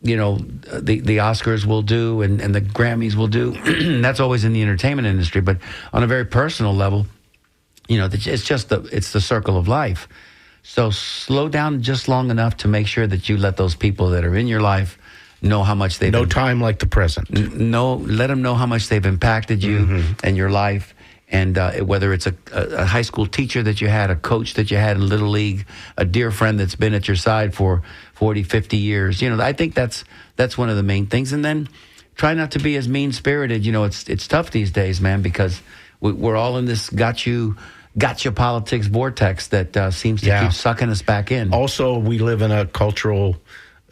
the Oscars will do and the Grammys will do. That's always in the entertainment industry. But on a very personal level, it's the circle of life. So slow down just long enough to make sure that you let those people that are in your life know how much they've... No time like the present. Let them know how much they've impacted you and your life. And whether it's a high school teacher that you had, a coach that you had in Little League, a dear friend that's been at your side for 40, 50 years. I think that's one of the main things. And then try not to be as mean-spirited. It's tough these days, man, because we're all in this gotcha politics vortex that seems to keep sucking us back in. Also, we live in a cultural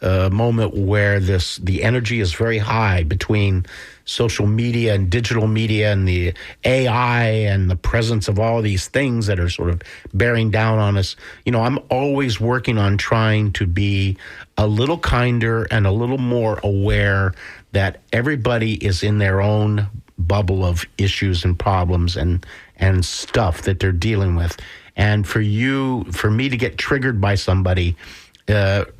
moment where the energy is very high between social media and digital media and the AI and the presence of all these things that are sort of bearing down on us. I'm always working on trying to be a little kinder and a little more aware that everybody is in their own bubble of issues and problems and stuff that they're dealing with. And for me to get triggered by somebody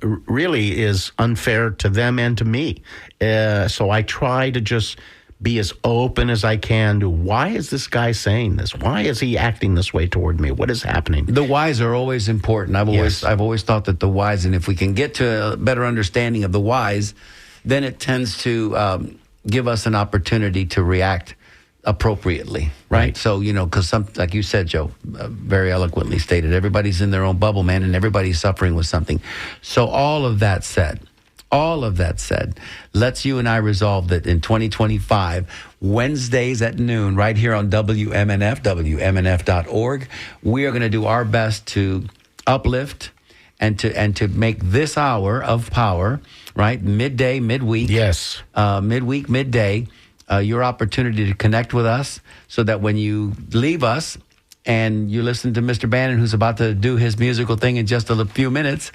really is unfair to them and to me. So I try to just be as open as I can to, why is this guy saying this? Why is he acting this way toward me? What is happening? The whys are always important. I've always thought that the whys, and if we can get to a better understanding of the whys, then it tends to give us an opportunity to react appropriately, right? So, because like you said, Joe, very eloquently stated, everybody's in their own bubble, man, and everybody's suffering with something. So all of that said, let's you and I resolve that in 2025, Wednesdays at noon, right here on WMNF, WMNF.org, we are going to do our best to uplift and to make this hour of power, right, midday, midweek, midweek, midday, your opportunity to connect with us, so that when you leave us and you listen to Mr. Bannon, who's about to do his musical thing in just a few minutes,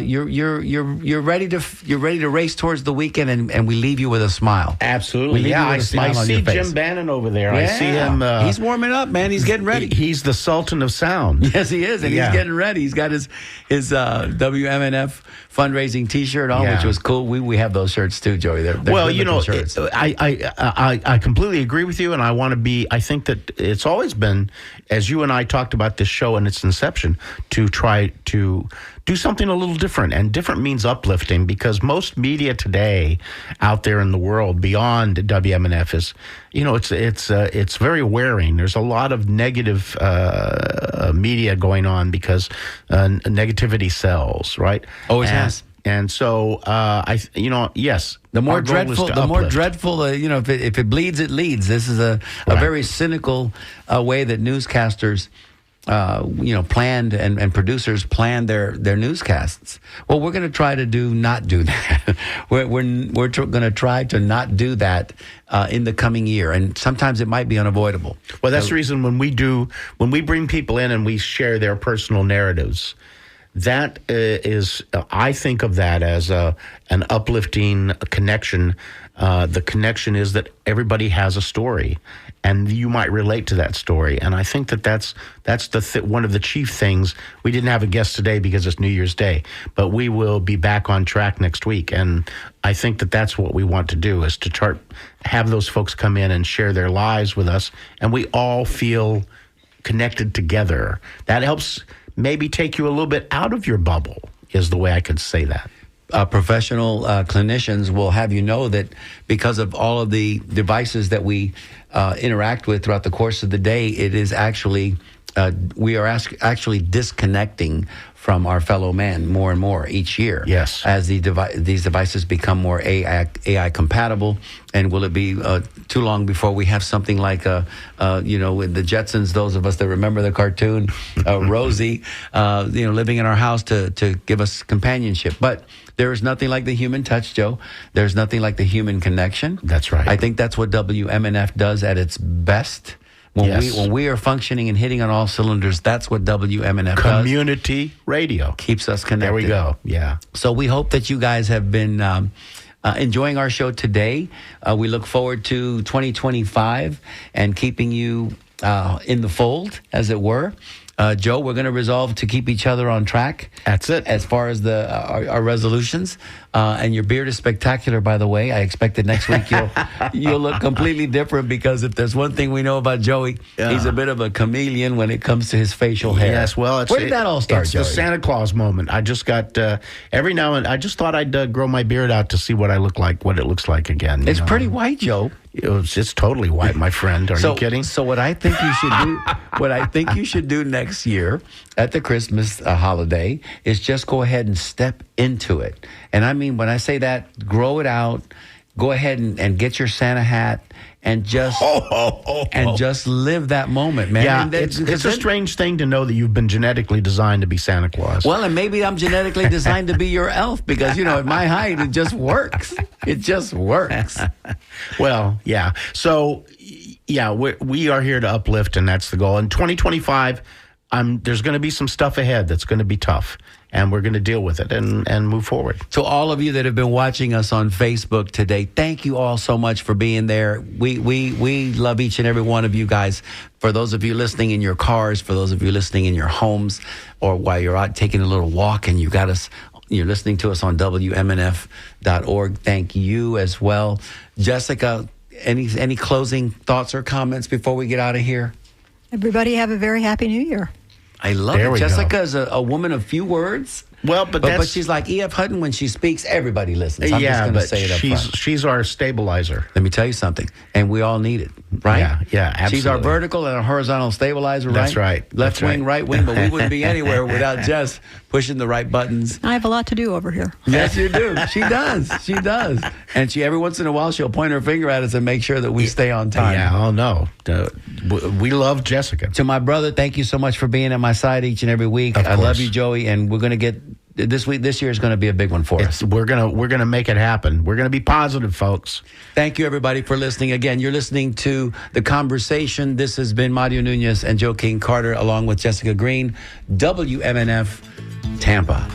you're ready to race towards the weekend, and we leave you with a smile. Absolutely, I see Jim Bannon over there. Yeah. I see him. He's warming up, man. He's getting ready. He's the Sultan of Sound. Yes, he is, and he's getting ready. He's got his WMNF fundraising T-shirt on, which was cool. We have those shirts too, Joey. They're shirts. I completely agree with you, and I want to be. I think that it's always been, as you and I talked about this show in its inception, to try to do something a little different. And different means uplifting, because most media today out there in the world beyond WMNF is, it's very wearing. There's a lot of negative media going on because negativity sells, right? Always has. And so, yes. The more dreadful, if it bleeds, it leads. This is a very cynical way that newscasters, planned and producers plan their newscasts. Well, we're going to try to not do that. we're going to try to not do that in the coming year, and sometimes it might be unavoidable. Well, that's the reason when we bring people in and we share their personal narratives, that is, I think of that as an uplifting connection. The connection is that everybody has a story, and you might relate to that story. And I think that's one of the chief things. We didn't have a guest today because it's New Year's Day, but we will be back on track next week. And I think that's what we want to do, is to have those folks come in and share their lives with us, and we all feel connected together. That helps maybe take you a little bit out of your bubble, is the way I could say that. Professional clinicians will have you know that because of all of the devices that we interact with throughout the course of the day, it is actually we are actually disconnecting from our fellow man more and more each year. Yes. As these devices become more AI compatible, and will it be too long before we have something like with the Jetsons, those of us that remember the cartoon, Rosie, living in our house to give us companionship. But there is nothing like the human touch, Joe. There's nothing like the human connection. That's right. I think that's what WMNF does at its best. When we are functioning and hitting on all cylinders, that's what WMNF does. Community radio. Keeps us connected. There we go. Yeah. So we hope that you guys have been enjoying our show today. We look forward to 2025 and keeping you in the fold, as it were. Joe, we're going to resolve to keep each other on track. That's it. As far as our resolutions. And your beard is spectacular, by the way. I expect that next week you'll look completely different, because if there's one thing we know about Joey, he's a bit of a chameleon when it comes to his facial hair. Yes, well, where did that all start, It's Joey? the Santa Claus moment. I just got, every now and I just thought I'd grow my beard out to see what it looks like again. It's pretty white, Joe. It's totally white, my friend. Are you kidding? So what I think you should do next year at the Christmas holiday is just go ahead and step into it. And I mean, when I say that, grow it out. Go ahead and get your Santa hat and just just live that moment, man. Yeah, it's a strange thing to know that you've been genetically designed to be Santa Claus. Well, and maybe I'm genetically designed to be your elf, because at my height it just works. It just works. Well, yeah. So, yeah, we are here to uplift, and that's the goal. In 2025, there's going to be some stuff ahead that's going to be tough. and we're going to deal with it and move forward. To all of you that have been watching us on Facebook today, thank you all so much for being there. We love each and every one of you guys. For those of you listening in your cars, for those of you listening in your homes, or while you're out taking a little walk and you're listening to us on WMNF.org, thank you as well. Jessica, any closing thoughts or comments before we get out of here? Everybody have a very happy New Year. I love There it. we Jessica go. is a woman of few words. Well, but she's like E.F. Hutton when she speaks, everybody listens. I'm just yeah, going to but say it up front. she's our stabilizer. Let me tell you something, and we all need it, right? Yeah, absolutely. She's our vertical and our horizontal stabilizer, right? That's right. Left That's wing, right. right wing, but we wouldn't be anywhere without Jess pushing the right buttons. I have a lot to do over here. Yes, you do. She does. She does. And every once in a while, she'll point her finger at us and make sure that we stay on time. Yeah, oh no. We love Jessica. To my brother, thank you so much for being at my side each and every week. Of I love course. you, Joey, and we're going to get this year is going to be a big one for us. We're gonna make it happen. We're gonna be positive, folks. Thank you, everybody, for listening. Again, you're listening to The Conversation. This has been Mario Nunez and Joe King Carter, along with Jessica Green, WMNF, Tampa.